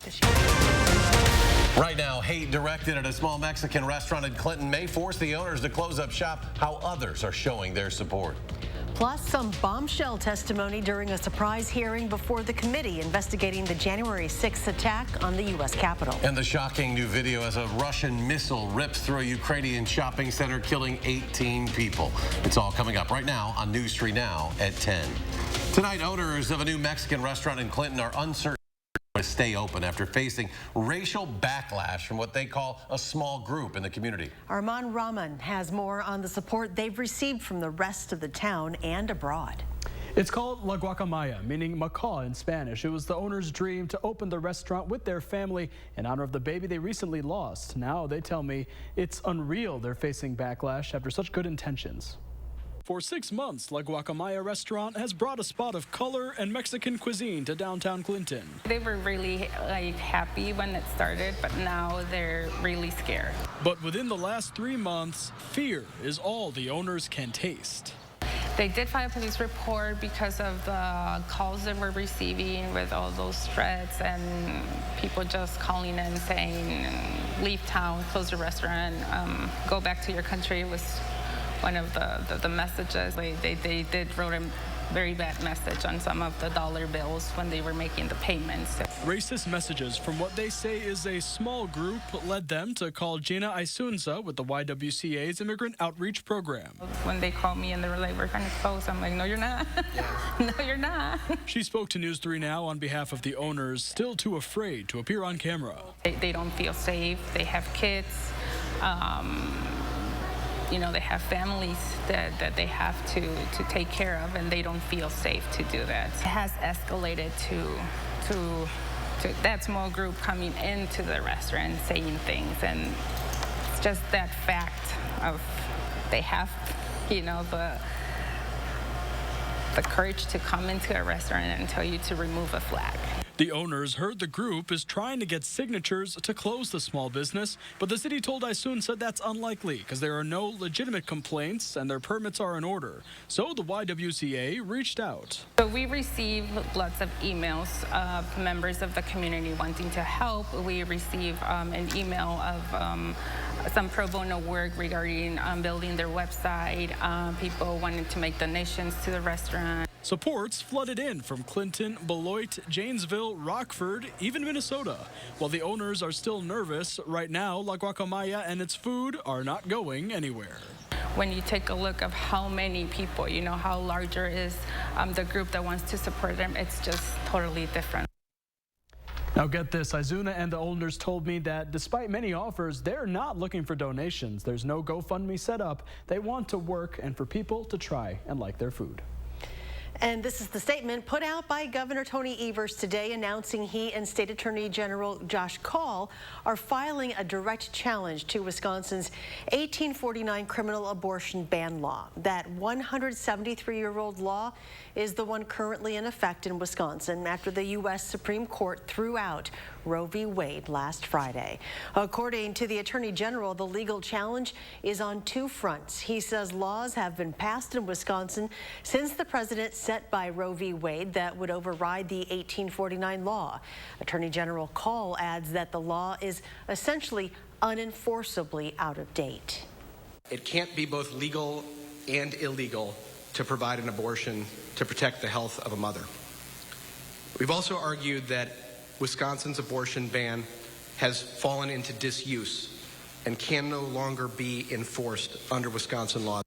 this year. Right now, hate directed at a small Mexican restaurant in Clinton may force the owners to close up shop. How others are showing their support. Plus, some bombshell testimony during a surprise hearing before the committee investigating the January 6th attack on the U.S. Capitol. And the shocking new video as a Russian missile rips through a Ukrainian shopping center, killing 18 people. It's all coming up right now on News 3 Now at 10. Tonight, owners of a new Mexican restaurant in Clinton are uncertain to stay open after facing racial backlash from what they call a small group in the community. Armand Rahman has more on the support they've received from the rest of the town and abroad. It's called La Guacamaya, meaning macaw in Spanish. It was the owner's dream to open the restaurant with their family in honor of the baby they recently lost. Now they tell me it's unreal they're facing backlash after such good intentions. For 6 months, La Guacamaya restaurant has brought a spot of color and Mexican cuisine to downtown Clinton. They were really happy when it started, but now they're really scared. But within the last 3 months, fear is all the owners can taste. They did file a police report because of the calls that we're receiving with all those threats and people just calling in saying, leave town, close the restaurant, go back to your country was one of the messages. They did wrote a very bad message on some of the dollar bills when they were making the payments. Racist messages from what they say is a small group led them to call Gina Isunza with the YWCA's Immigrant Outreach Program. When they called me and they were like, we're going to close, I'm like, no, you're not. No, you're not. She spoke to News 3 Now on behalf of the owners, still too afraid to appear on camera. They don't feel safe. They have kids. You know, they have families that they have to take care of, and they don't feel safe to do that. It has escalated to that small group coming into the restaurant saying things, and it's just that fact of they have, you know, the courage to come into a restaurant and tell you to remove a flag. The owners heard the group is trying to get signatures to close the small business, but the city told Isunza that's unlikely because there are no legitimate complaints and their permits are in order. So the YWCA reached out. So we received lots of emails of members of the community wanting to help. We received an email of some pro bono work regarding building their website, people wanting to make donations to the restaurant. Supports flooded in from Clinton, Beloit, Janesville, Rockford, even Minnesota. While the owners are still nervous, right now La Guacamaya and its food are not going anywhere. When you take a look of how many people, you know, how larger is the group that wants to support them, it's just totally different. Now get this, Izuna and the owners told me that despite many offers, they're not looking for donations. There's no GoFundMe set up. They want to work and for people to try and like their food. And this is the statement put out by Governor Tony Evers today announcing he and State Attorney General Josh Kaul are filing a direct challenge to Wisconsin's 1849 criminal abortion ban law. That 173-year-old law is the one currently in effect in Wisconsin after the U.S. Supreme Court threw out Roe v. Wade last Friday. According to the Attorney General, the legal challenge is on two fronts. He says laws have been passed in Wisconsin since the president set by Roe v. Wade that would override the 1849 law. Attorney General Kaul adds that the law is essentially unenforceably out of date. It can't be both legal and illegal to provide an abortion to protect the health of a mother. We've also argued that Wisconsin's abortion ban has fallen into disuse and can no longer be enforced under Wisconsin law.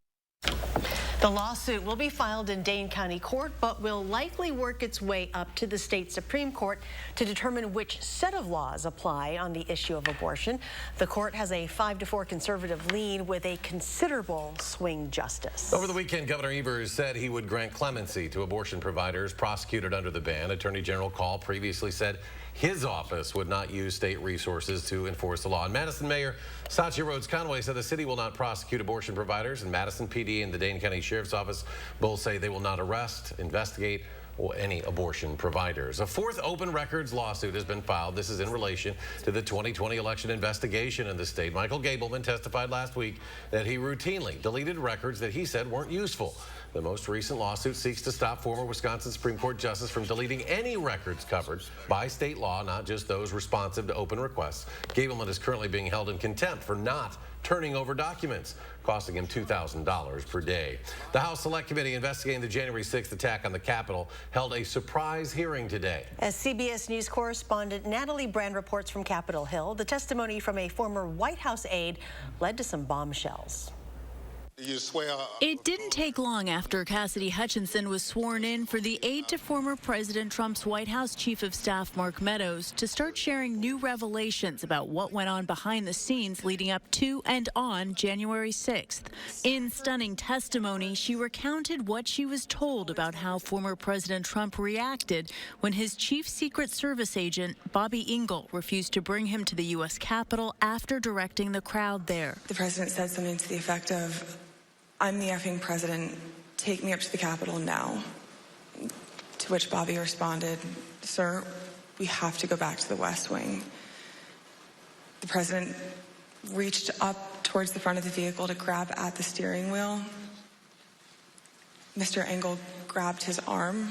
The lawsuit will be filed in Dane County Court, but will likely work its way up to the state Supreme Court to determine which set of laws apply on the issue of abortion. The court has a 5-4 conservative lean with a considerable swing justice. Over the weekend, Governor Evers said he would grant clemency to abortion providers prosecuted under the ban. Attorney General Kaul previously said his office would not use state resources to enforce the law. And Madison Mayor Satya Rhodes Conway said the city will not prosecute abortion providers, and Madison PD and the Dane County Sheriff's Office both say they will not arrest, investigate, or any abortion providers. A fourth open records lawsuit has been filed. This is in relation to the 2020 election investigation in the state. Michael Gableman testified last week that he routinely deleted records that he said weren't useful. The most recent lawsuit seeks to stop former Wisconsin Supreme Court justice from deleting any records covered by state law, not just those responsive to open requests. Gableman is currently being held in contempt for not turning over documents, costing him $2,000 per day. The House Select Committee investigating the January 6th attack on the Capitol held a surprise hearing today. As CBS News correspondent Natalie Brand reports from Capitol Hill, the testimony from a former White House aide led to some bombshells. You swear? It didn't take long after Cassidy Hutchinson was sworn in for the aide to former President Trump's White House Chief of Staff Mark Meadows to start sharing new revelations about what went on behind the scenes leading up to and on January 6th. In stunning testimony, she recounted what she was told about how former President Trump reacted when his chief Secret Service agent, Bobby Engel, refused to bring him to the U.S. Capitol after directing the crowd there. The president said something to the effect of, "I'm the effing president, take me up to the Capitol now." To which Bobby responded, "Sir, we have to go back to the West Wing." The president reached up towards the front of the vehicle to grab at the steering wheel. Mr. Engel grabbed his arm,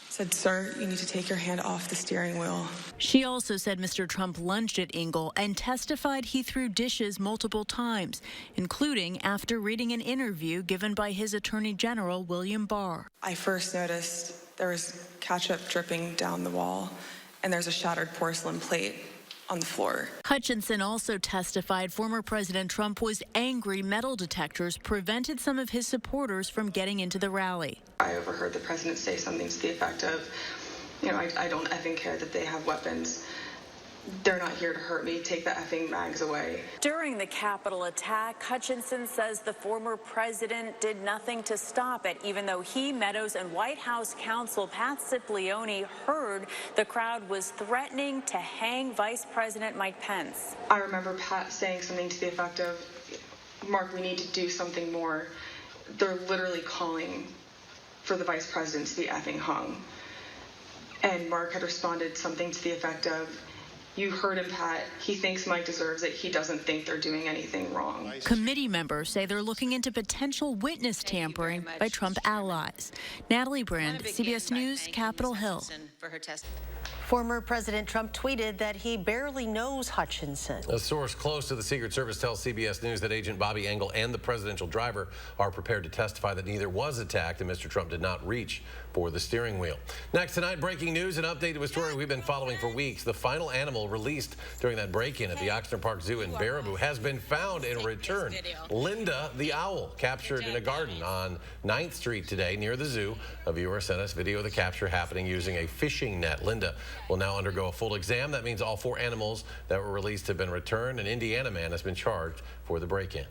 said, "Sir, you need to take your hand off the steering wheel." She also said Mr. Trump lunged at Engel and testified he threw dishes multiple times, including after reading an interview given by his Attorney General, William Barr. I first noticed there was ketchup dripping down the wall, and there's a shattered porcelain plate on the floor. Hutchinson also testified former President Trump was angry metal detectors prevented some of his supporters from getting into the rally. I overheard the president say something to the effect of, I don't effing care that they have weapons. They're not here to hurt me. Take the effing mags away. During the Capitol attack, Hutchinson says the former president did nothing to stop it, even though he, Meadows, and White House counsel Pat Cipollone heard the crowd was threatening to hang Vice President Mike Pence. I remember Pat saying something to the effect of, "Mark, we need to do something more. They're literally calling for the vice president to be effing hung." And Mark had responded something to the effect of, "You heard him, Pat. He thinks Mike deserves it. He doesn't think they're doing anything wrong." Committee members say they're looking into potential witness tampering by Trump allies. Natalie Brand, CBS News, Capitol Hill. Former President Trump tweeted that he barely knows Hutchinson. A source close to the Secret Service tells CBS News that Agent Bobby Engel and the presidential driver are prepared to testify that neither was attacked and Mr. Trump did not reach for the steering wheel. Next tonight, breaking news, an update to a story we've been following for weeks. The final animal released during that break-in at the Oxnard Park Zoo in Baraboo has been found and returned. Linda the owl, captured in a garden on 9th Street today near the zoo. A viewer sent us video of the capture happening using a fishing net. Linda will now undergo a full exam. That means all 4 animals that were released have been returned. An Indiana man has been charged for the break-in.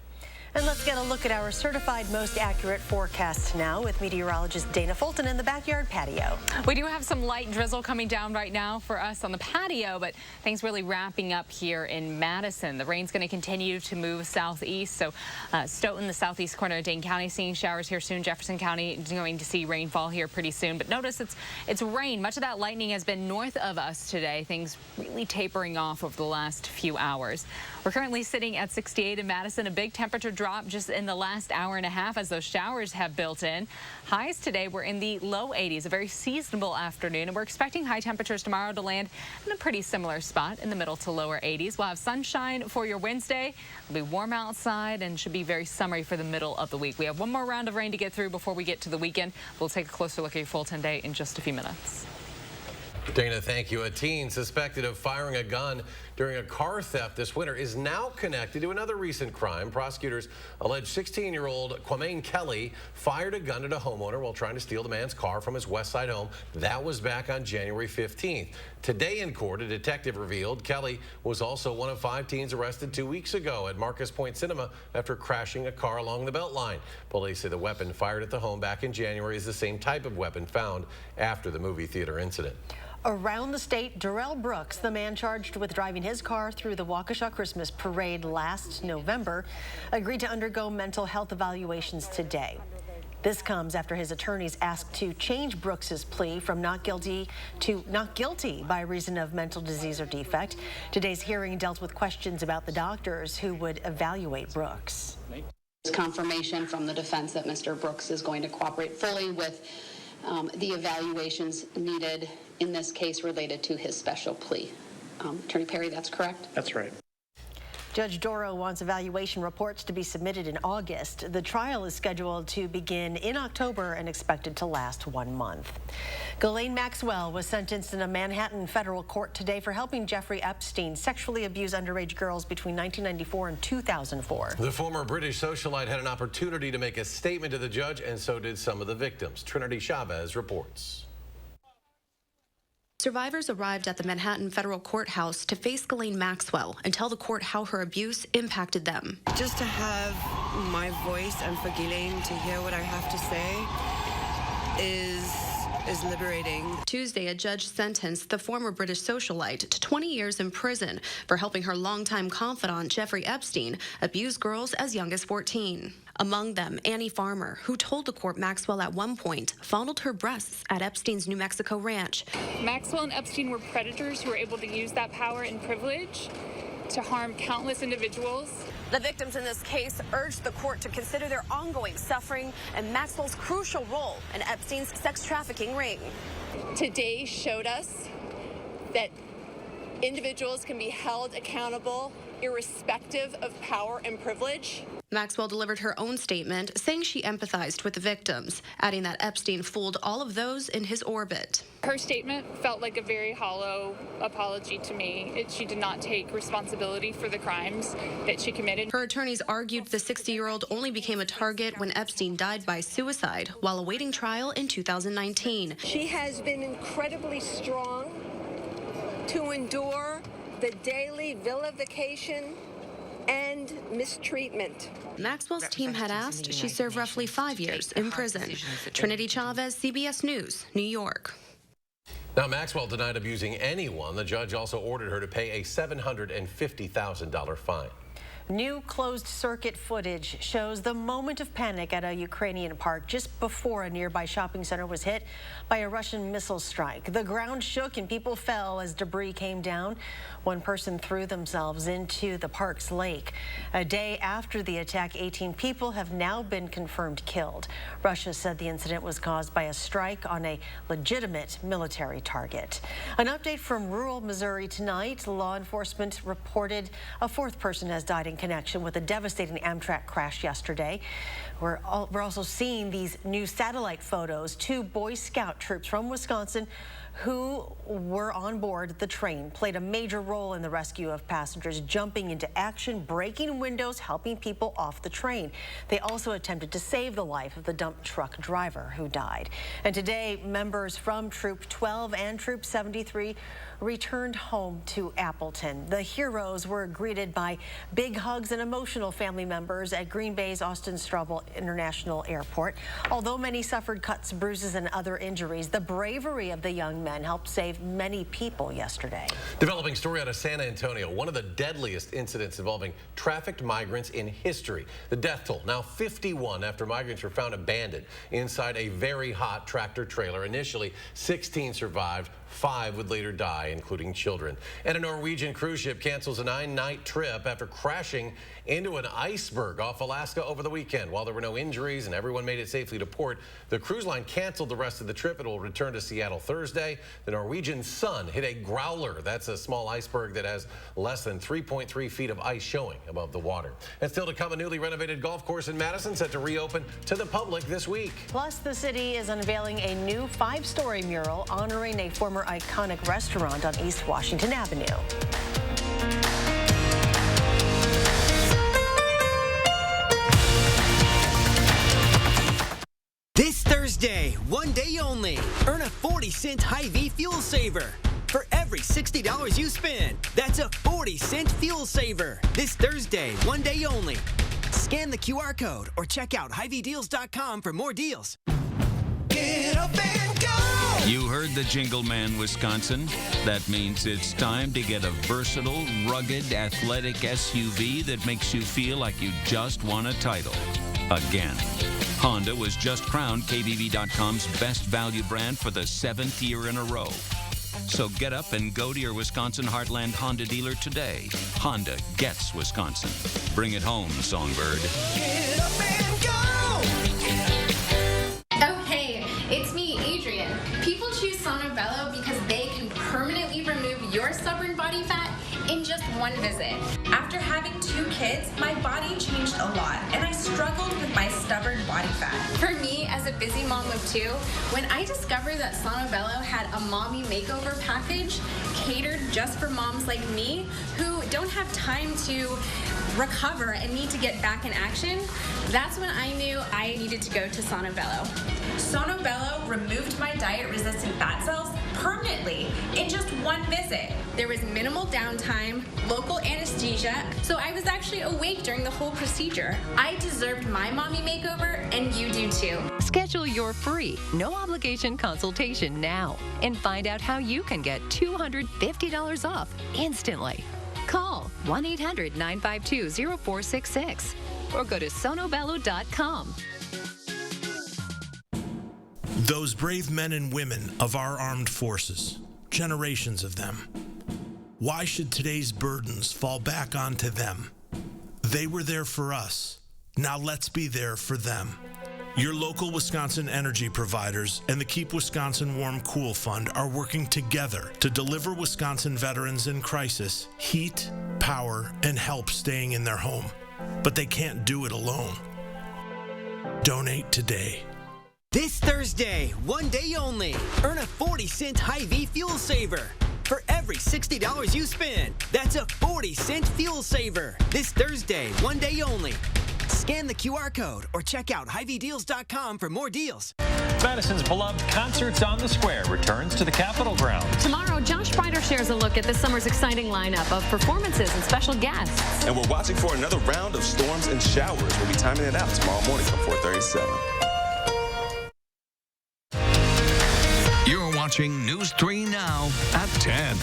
And let's get a look at our certified most accurate forecast now with meteorologist Dana Fulton in the backyard patio. We do have some light drizzle coming down right now for us on the patio, but things really wrapping up here in Madison. The rain's going to continue to move southeast. So Stoughton, the southeast corner of Dane County, seeing showers here soon. Jefferson County is going to see rainfall here pretty soon. But notice it's rain. Much of that lightning has been north of us today. Things really tapering off over the last few hours. We're currently sitting at 68 in Madison, a big temperature drop just in the last hour and a half as those showers have built in. Highs today were in the low 80s, a very seasonable afternoon, and we're expecting high temperatures tomorrow to land in a pretty similar spot in the middle to lower 80s. We'll have sunshine for your Wednesday. It'll be warm outside and should be very summery for the middle of the week. We have one more round of rain to get through before we get to the weekend. We'll take a closer look at your Fulton day in just a few minutes. Dana, thank you. A teen suspected of firing a gun during a car theft this winter is now connected to another recent crime. Prosecutors allege 16-year-old Kwame Kelly fired a gun at a homeowner while trying to steal the man's car from his West Side home. That was back on January 15th. Today in court, a detective revealed Kelly was also one of 5 teens arrested 2 weeks ago at Marcus Point Cinema after crashing a car along the Beltline. Police say the weapon fired at the home back in January is the same type of weapon found after the movie theater incident. Around the state, Darrell Brooks, the man charged with driving his car through the Waukesha Christmas parade last November, agreed to undergo mental health evaluations today. This comes after his attorneys asked to change Brooks's plea from not guilty to not guilty by reason of mental disease or defect. Today's hearing dealt with questions about the doctors who would evaluate Brooks. Confirmation from the defense that Mr. Brooks is going to cooperate fully with the evaluations needed in this case related to his special plea. Attorney Perry, that's correct? That's right. Judge Doro wants evaluation reports to be submitted in August. The trial is scheduled to begin in October and expected to last 1 month. Ghislaine Maxwell was sentenced in a Manhattan federal court today for helping Jeffrey Epstein sexually abuse underage girls between 1994 and 2004. The former British socialite had an opportunity to make a statement to the judge, and so did some of the victims. Trinity Chavez reports. Survivors arrived at the Manhattan federal courthouse to face Ghislaine Maxwell and tell the court how her abuse impacted them. Just to have my voice and for Ghislaine to hear what I have to say is liberating. Tuesday, a judge sentenced the former British socialite to 20 years in prison for helping her longtime confidant, Jeffrey Epstein, abuse girls as young as 14. Among them, Annie Farmer, who told the court Maxwell at one point fondled her breasts at Epstein's New Mexico ranch. Maxwell and Epstein were predators who were able to use that power and privilege to harm countless individuals. The victims in this case urged the court to consider their ongoing suffering and Maxwell's crucial role in Epstein's sex trafficking ring. Today showed us that individuals can be held accountable irrespective of power and privilege. Maxwell delivered her own statement, saying she empathized with the victims, adding that Epstein fooled all of those in his orbit. Her statement felt like a very hollow apology to me. She did not take responsibility for the crimes that she committed. Her attorneys argued the 60-year-old only became a target when Epstein died by suicide while awaiting trial in 2019. She has been incredibly strong to endure the daily vilification and mistreatment. Maxwell's team had asked she serve roughly 5 years in prison. Trinity Chavez, CBS News, New York. Now, Maxwell denied abusing anyone. The judge also ordered her to pay a $750,000 fine. New closed-circuit footage shows the moment of panic at a Ukrainian park just before a nearby shopping center was hit by a Russian missile strike. The ground shook and people fell as debris came down. One person threw themselves into the park's lake. A day after the attack, 18 people have now been confirmed killed. Russia said the incident was caused by a strike on a legitimate military target. An update from rural Missouri tonight. Law enforcement reported a fourth person has died in connection with a devastating Amtrak crash yesterday. We're also seeing these new satellite photos. 2 Boy Scout troops from Wisconsin who were on board the train played a major role in the rescue of passengers, jumping into action, breaking windows, helping people off the train. They also attempted to save the life of the dump truck driver who died. And today, members from Troop 12 and Troop 73 returned home to Appleton. The heroes were greeted by big hugs and emotional family members at Green Bay's Austin Straubel International Airport. Although many suffered cuts, bruises, and other injuries, the bravery of the young men helped save many people yesterday. Developing story out of San Antonio, one of the deadliest incidents involving trafficked migrants in history. The death toll now 51 after migrants were found abandoned inside a very hot tractor trailer. Initially, 16 survived. 5 would later die, including children. And a Norwegian cruise ship cancels a 9-night trip after crashing into an iceberg off Alaska over the weekend. While there were no injuries and everyone made it safely to port, the cruise line canceled the rest of the trip. It will return to Seattle Thursday. The Norwegian Sun hit a growler. That's a small iceberg that has less than 3.3 feet of ice showing above the water. And still to come, a newly renovated golf course in Madison set to reopen to the public this week. Plus, the city is unveiling a new 5-story mural honoring a former iconic restaurant on East Washington Avenue. This Thursday, one day only, earn a 40-cent Hy-Vee fuel saver. For every $60 you spend, that's a 40-cent fuel saver. This Thursday, one day only. Scan the QR code or check out HyVeeDeals.com for more deals. Get up and go! You heard the Jingle Man, Wisconsin. That means it's time to get a versatile, rugged, athletic SUV that makes you feel like you just won a title. Again. Honda was just crowned KBB.com's best value brand for the 7th year in a row. So get up and go to your Wisconsin Heartland Honda dealer today. Honda gets Wisconsin. Bring it home, Songbird. Get up and go. Oh, hey, it's me, Adrian. People choose Sono Bello because they can permanently remove your stubborn body fat in just one visit. After having 2 kids, my body changed a lot, and I struggled with my stubborn body fat. For me, as a busy mom of 2, when I discovered that Sono Bello had a mommy makeover package catered just for moms like me who don't have time to recover and need to get back in action, that's when I knew I needed to go to Sono Bello. Sono Bello removed my diet-resistant fat cells permanently in just one visit. There was minimal downtime, local anesthesia, so I was actually awake during the whole procedure. I deserved my mommy makeover, and you do too. Schedule your free, no-obligation consultation now and find out how you can get $250 off instantly. Call 1-800-952-0466 or go to sonobello.com. Those brave men and women of our armed forces, generations of them. Why should today's burdens fall back onto them? They were there for us. Now let's be there for them. Your local Wisconsin energy providers and the Keep Wisconsin Warm Cool Fund are working together to deliver Wisconsin veterans in crisis heat, power, and help staying in their home. But they can't do it alone. Donate today. This Thursday, one day only, earn a 40-cent Hy-Vee fuel saver. For every $60 you spend, that's a 40-cent fuel saver. This Thursday, one day only. Scan the QR code or check out HyVeeDeals.com for more deals. Madison's beloved Concerts on the Square returns to the Capitol grounds. Tomorrow, Josh Breider shares a look at this summer's exciting lineup of performances and special guests. And we're watching for another round of storms and showers. We'll be timing it out tomorrow morning from 4:37. You're watching News 3 Now at 10.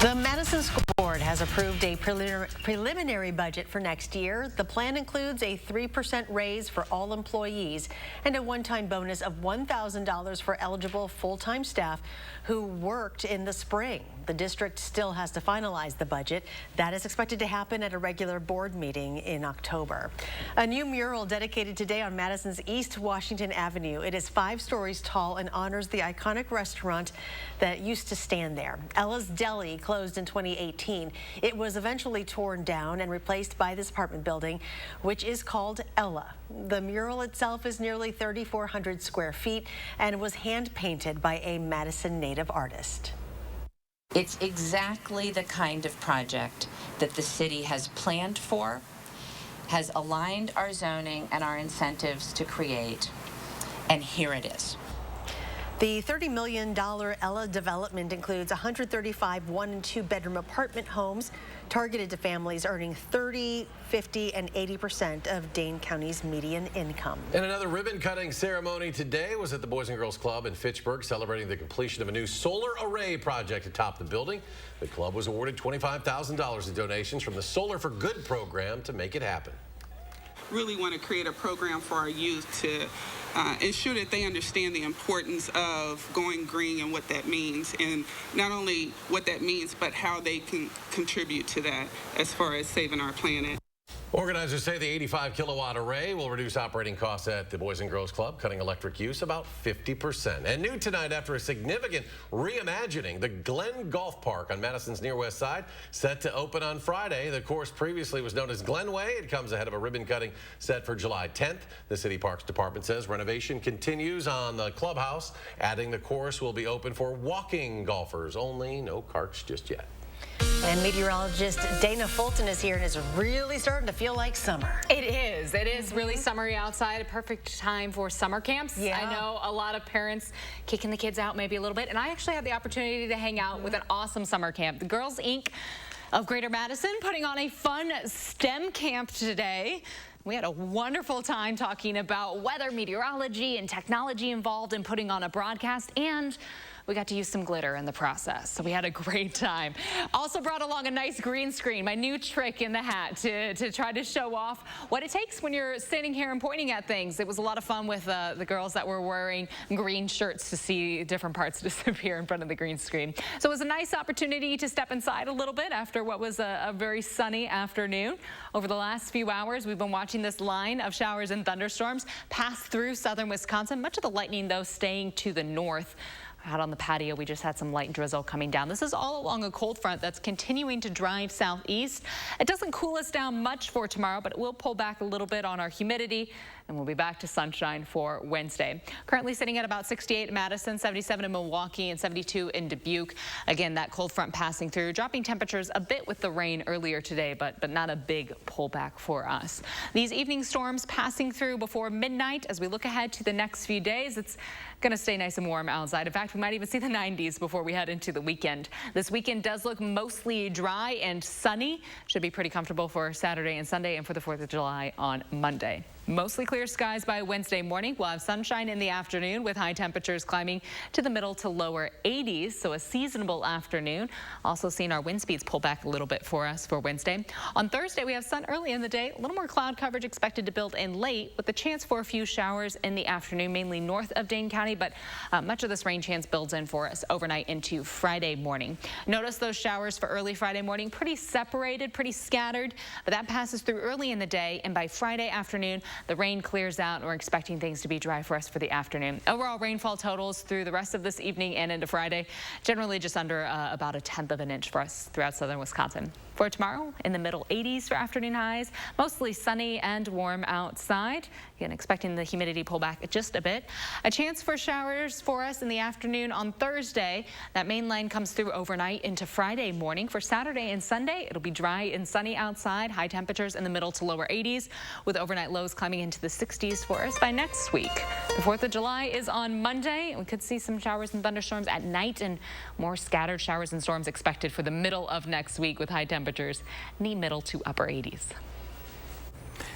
The Madison School Board has approved a preliminary budget for next year. The plan includes a 3% raise for all employees and a one-time bonus of $1,000 for eligible full-time staff who worked in the spring. The district still has to finalize the budget. That is expected to happen at a regular board meeting in October. A new mural dedicated today on Madison's East Washington Avenue. It is 5 stories tall and honors the iconic restaurant that used to stand there. Ella's Deli closed in 2018. It was eventually torn down and replaced by this apartment building, which is called Ella. The mural itself is nearly 3,400 square feet and was hand-painted by a Madison native artist. It's exactly the kind of project that the city has planned for, has aligned our zoning and our incentives to create, and here it is. The $30 million Ella development includes 135 1- and 2-bedroom apartment homes targeted to families earning 30%, 50%, and 80% of Dane County's median income. And another ribbon-cutting ceremony today was at the Boys and Girls Club in Fitchburg, celebrating the completion of a new solar array project atop the building. The club was awarded $25,000 in donations from the Solar for Good program to make it happen. Really want to create a program for our youth to ensure that they understand the importance of going green and what that means, and not only what that means, but how they can contribute to that as far as saving our planet. Organizers say the 85-kilowatt array will reduce operating costs at the Boys and Girls Club, cutting electric use about 50%. And new tonight, after a significant reimagining, the Glen Golf Park on Madison's near west side, set to open on Friday. The course previously was known as Glenway. It comes ahead of a ribbon-cutting set for July 10th. The City Parks Department says renovation continues on the clubhouse, adding the course will be open for walking golfers only. No carts just yet. And meteorologist Dana Fulton is here and is really starting to feel like summer. It is. It is really summery outside. A perfect time for summer camps. Yeah. I know a lot of parents kicking the kids out maybe a little bit. And I actually had the opportunity to hang out with an awesome summer camp. The Girls Inc. of Greater Madison putting on a fun STEM camp today. We had a wonderful time talking about weather, meteorology, and technology involved in putting on a broadcast, and we got to use some glitter in the process, so we had a great time. Also brought along a nice green screen, my new trick in the hat to try to show off what it takes when you're standing here and pointing at things. It was a lot of fun with the girls that were wearing green shirts to see different parts disappear in front of the green screen. So it was a nice opportunity to step inside a little bit after what was a very sunny afternoon. Over the last few hours, we've been watching this line of showers and thunderstorms pass through southern Wisconsin, much of the lightning, though, staying to the north. Out on the patio, we just had some light drizzle coming down. This is all along a cold front that's continuing to drive southeast. It doesn't cool us down much for tomorrow, but it will pull back a little bit on our humidity, and we'll be back to sunshine for Wednesday. Currently sitting at about 68 in Madison, 77 in Milwaukee, and 72 in Dubuque. Again, that cold front passing through, dropping temperatures a bit with the rain earlier today, but not a big pullback for us. These evening storms passing through before midnight. As we look ahead to the next few days, it's going to stay nice and warm outside. In fact, we might even see the 90s before we head into the weekend. This weekend does look mostly dry and sunny. Should be pretty comfortable for Saturday and Sunday, and for the 4th of July on Monday. Mostly clear skies by Wednesday morning. We'll have sunshine in the afternoon with high temperatures climbing to the middle to lower 80s, so a seasonable afternoon. Also seeing our wind speeds pull back a little bit for us for Wednesday. On Thursday, we have sun early in the day. A little more cloud coverage expected to build in late, with the chance for a few showers in the afternoon, mainly north of Dane County, but much of this rain chance builds in for us overnight into Friday morning. Notice those showers for early Friday morning, pretty separated, pretty scattered, but that passes through early in the day, and by Friday afternoon, the rain clears out, and we're expecting things to be dry for us for the afternoon. Overall rainfall totals through the rest of this evening and into Friday, generally just under about 1/10 of an inch for us throughout southern Wisconsin. For tomorrow, in the middle 80s for afternoon highs, mostly sunny and warm outside. Again, expecting the humidity pull back just a bit. A chance for showers for us in the afternoon on Thursday. That main line comes through overnight into Friday morning. For Saturday and Sunday, it'll be dry and sunny outside. High temperatures in the middle to lower 80s, with overnight lows climbing into the 60s for us by next week. The 4th of July is on Monday. We could see some showers and thunderstorms at night, and more scattered showers and storms expected for the middle of next week, with high temperatures in the middle to upper 80s.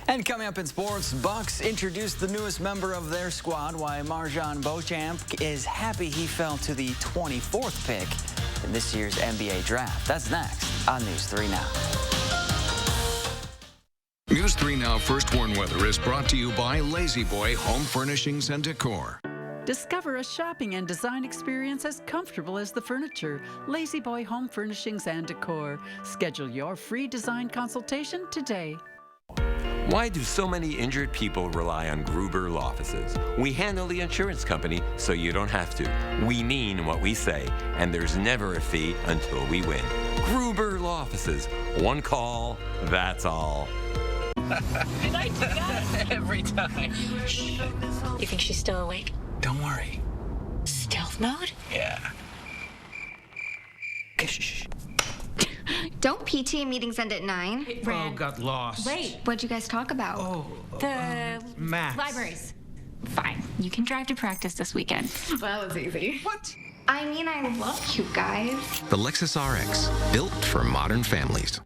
And coming up in sports, Bucks introduced the newest member of their squad, while Marjan Beauchamp is happy he fell to the 24th pick in this year's NBA draft. That's next on News 3 Now. News 3 Now First Warn Weather is brought to you by Lazy Boy Home Furnishings and Decor. Discover a shopping and design experience as comfortable as the furniture. Lazy Boy Home Furnishings and Decor. Schedule your free design consultation today. Why do so many injured people rely on Gruber Law Offices? We handle the insurance company so you don't have to. We mean what we say, and there's never a fee until we win. Gruber Law Offices. One call, that's all. Did I do that? Every time. Shh. You think she's still awake? Don't worry. Stealth mode? Yeah. Shh. Don't PTA meetings end at 9? Oh, got lost. Wait. What'd you guys talk about? The math. libraries. Fine. You can drive to practice this weekend. That was easy. What? I mean, I love you guys. The Lexus RX, built for modern families.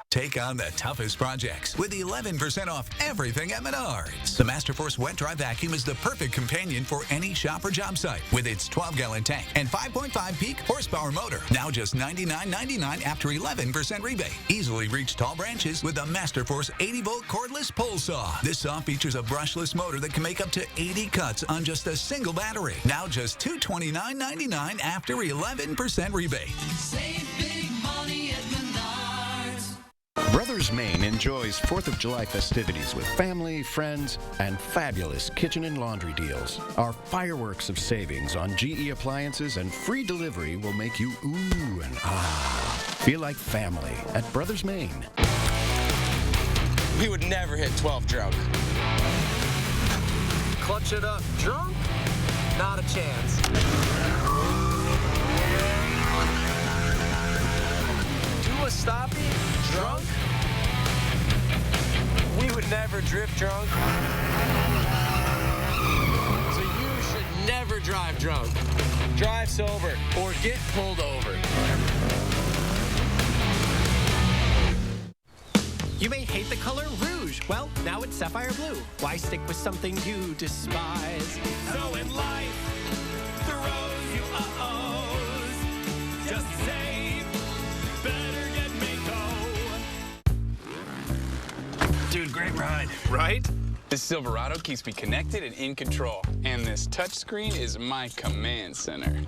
Take on the toughest projects with 11% off everything at Menards. The Masterforce Wet Dry Vacuum is the perfect companion for any shop or job site with its 12-gallon tank and 5.5 peak horsepower motor. Now just $99.99 after 11% rebate. Easily reach tall branches with the Masterforce 80-volt cordless pole saw. This saw features a brushless motor that can make up to 80 cuts on just a single battery. Now just $229.99 after 11% rebate. Save big money at Menards. Brothers Maine enjoys 4th of July festivities with family, friends, and fabulous kitchen and laundry deals. Our fireworks of savings on GE appliances and free delivery will make you ooh and ah. Feel like family at Brothers Maine. We would never hit 12 drunk. Clutch it up drunk? Not a chance. Do a stoppie drunk? We would never drift drunk. So you should never drive drunk. Drive sober or get pulled over. You may hate the color rouge. Well, now it's sapphire blue. Why stick with something you despise? So in life, Right? This Silverado keeps me connected and in control. And this touchscreen is my command center.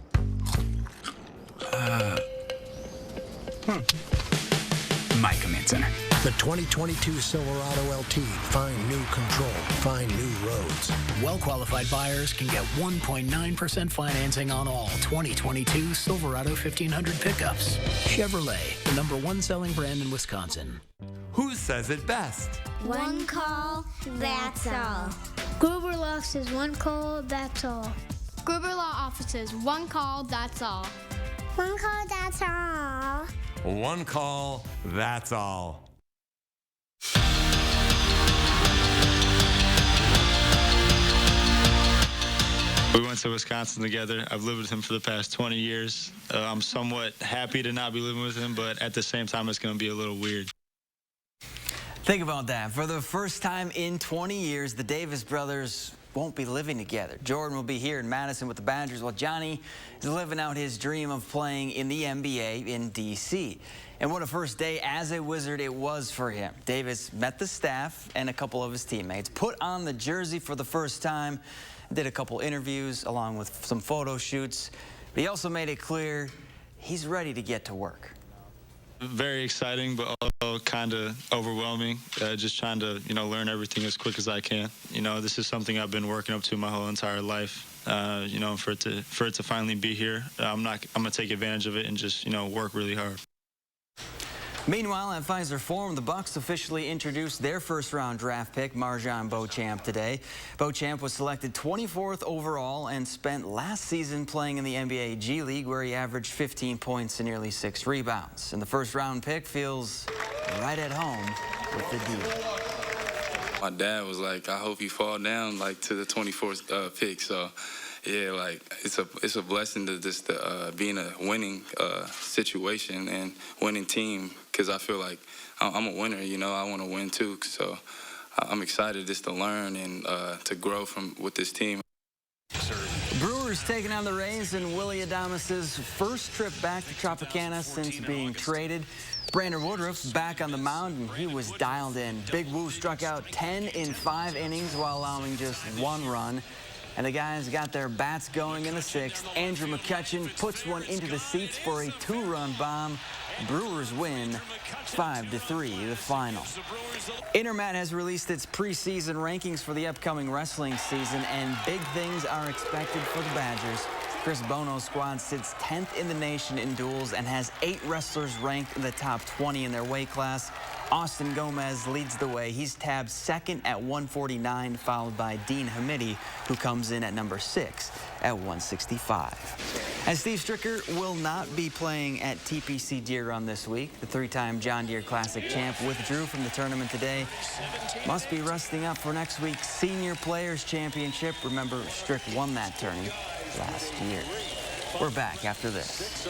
My command center. The 2022 Silverado LT. Find new control. Find new roads. Well-qualified buyers can get 1.9% financing on all 2022 Silverado 1500 pickups. Chevrolet, the #1 selling brand in Wisconsin. Who says it best? One call, that's all. Gruber Law says one call, that's all. Gruber Law offices, one call, that's all. One call, that's all. One call, that's all. We went to Wisconsin together. I've lived with him for the past 20 years. I'm somewhat happy to not be living with him, but at the same time, it's going to be a little weird. Think about that. For the first time in 20 years, the Davis brothers won't be living together. Jordan will be here in Madison with the Badgers, while Johnny is living out his dream of playing in the NBA in D.C. And what a first day as a Wizard it was for him. Davis met the staff and a couple of his teammates, put on the jersey for the first time, did a couple interviews along with some photo shoots. But he also made it clear he's ready to get to work. Very exciting, but also kind of overwhelming. Just trying to, learn everything as quick as I can. This is something I've been working up to my whole entire life. For it to finally be here, I'm gonna take advantage of it and just, work really hard. Meanwhile, at Pfizer Forum, the Bucks officially introduced their first-round draft pick, Marjon Beauchamp, today. Beauchamp was selected 24th overall and spent last season playing in the NBA G League, where he averaged 15 points and nearly 6 rebounds. And the first-round pick feels right at home with the deal. My dad was like, I hope you fall down, to the 24th pick, so... Yeah, it's a blessing to just be in a winning situation and winning team, because I feel like I'm a winner. I want to win too. So I'm excited just to learn and to grow with this team. Brewers taking on the Rays in Willie Adames' first trip back to Tropicana since being traded. Brandon Woodruff back on the mound, and he was dialed in. Big Woo struck out 10 in 5 innings while allowing just 1 run. And the guys got their bats going in the 6th. Andrew McCutchen puts one into the seats for a 2-run bomb. Brewers win 5-3, the final. Intermat has released its preseason rankings for the upcoming wrestling season, and big things are expected for the Badgers. Chris Bono's squad sits 10th in the nation in duels and has 8 wrestlers ranked in the top 20 in their weight class. Austin Gomez leads the way. He's tabbed 2nd at 149, followed by Dean Hamidi, who comes in at number 6 at 165. And Steve Stricker will not be playing at TPC Deer Run this week. The 3-time John Deere Classic champ withdrew from the tournament today. Must be resting up for next week's Senior Players Championship. Remember, Strick won that tourney last year. We're back after this.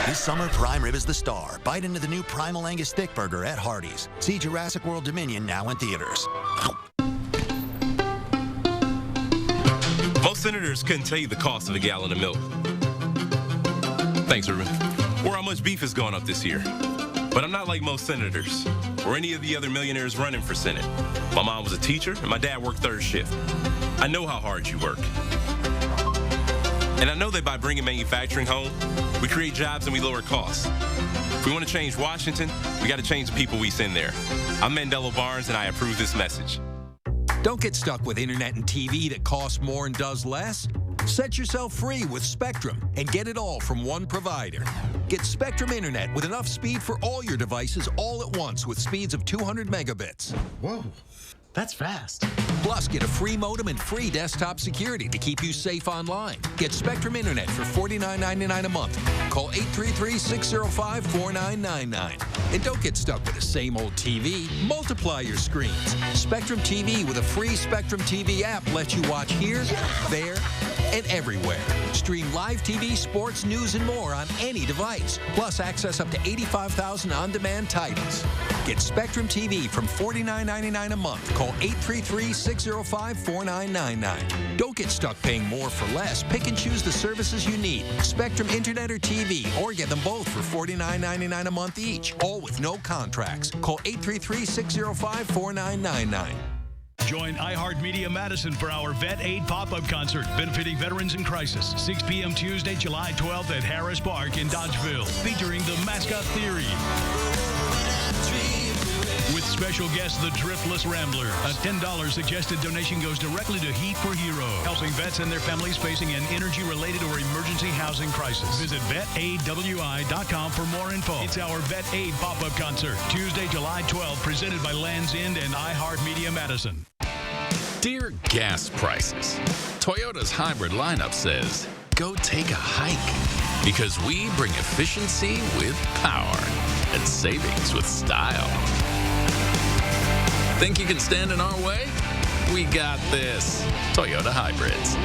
This summer, prime rib is the star. Bite into the new Primal Angus Thick Burger at Hardee's. See Jurassic World Dominion now in theaters. Most senators couldn't tell you the cost of a gallon of milk. Thanks, Ruben. Or how much beef has gone up this year. But I'm not like most senators or any of the other millionaires running for Senate. My mom was a teacher and my dad worked 3rd shift. I know how hard you work. And I know that by bringing manufacturing home, we create jobs and we lower costs. If we want to change Washington, we got to change the people we send there. I'm Mandela Barnes, and I approve this message. Don't get stuck with internet and TV that costs more and does less. Set yourself free with Spectrum and get it all from one provider. Get Spectrum Internet with enough speed for all your devices all at once with speeds of 200 megabits. Whoa, that's fast. Plus, get a free modem and free desktop security to keep you safe online. Get Spectrum Internet for $49.99 a month. Call 833-605-4999. And don't get stuck with the same old TV. Multiply your screens. Spectrum TV with a free Spectrum TV app lets you watch here, there, and everywhere. Stream live TV, sports, news, and more on any device. Plus, access up to 85,000 on-demand titles. Get Spectrum TV from $49.99 a month. Call 833-605-4999. Don't get stuck paying more for less. Pick and choose the services you need. Spectrum Internet or TV, or get them both for $49.99 a month each. All with no contracts. Call 833-605-4999. Join iHeartMedia Madison for our Vet Aid pop-up concert benefiting veterans in crisis. 6 p.m. Tuesday, July 12th at Harris Park in Dodgeville, featuring the Mascot Theory. With special guest, the Driftless Rambler. A $10 suggested donation goes directly to Heat for Hero, helping vets and their families facing an energy-related or emergency housing crisis. Visit vetaidwi.com for more info. It's our Vet Aid pop-up concert, Tuesday, July 12th, presented by Land's End and iHeartMedia Madison. Dear gas prices, Toyota's hybrid lineup says, go take a hike. Because we bring efficiency with power and savings with style. Think you can stand in our way? We got this. Toyota Hybrids.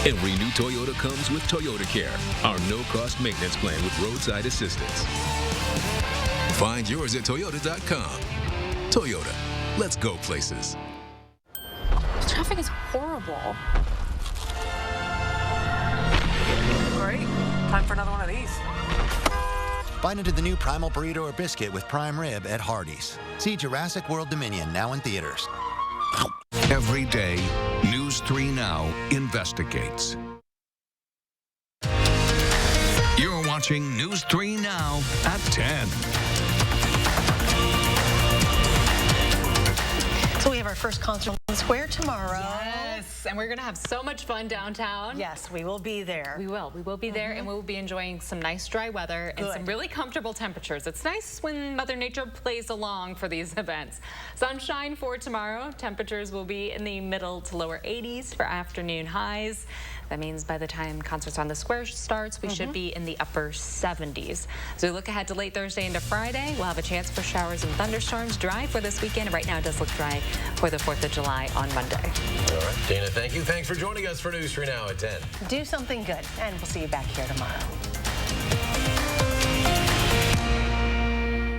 Every new Toyota comes with Toyota Care, our no-cost maintenance plan with roadside assistance. Find yours at Toyota.com. Toyota, let's go places. Traffic is horrible. Great. Time for another one of these. Bite into the new Primal Burrito or Biscuit with prime rib at Hardee's. See Jurassic World Dominion now in theaters. Every day, News 3 Now investigates. You're watching News 3 Now at 10. So we have our first concert on the square tomorrow. Yes, and we're going to have so much fun downtown. Yes, we will be there. We will. We will be there, and we will be enjoying some nice dry weather and some really comfortable temperatures. It's nice when Mother Nature plays along for these events. Sunshine for tomorrow. Temperatures will be in the middle to lower 80s for afternoon highs. That means by the time Concerts on the Square starts, we should be in the upper 70s. So we look ahead to late Thursday into Friday. We'll have a chance for showers and thunderstorms. Dry for this weekend. Right now it does look dry for the 4th of July on Monday. All right, Dana, thank you. Thanks for joining us for News 3 Now at 10. Do something good, and we'll see you back here tomorrow.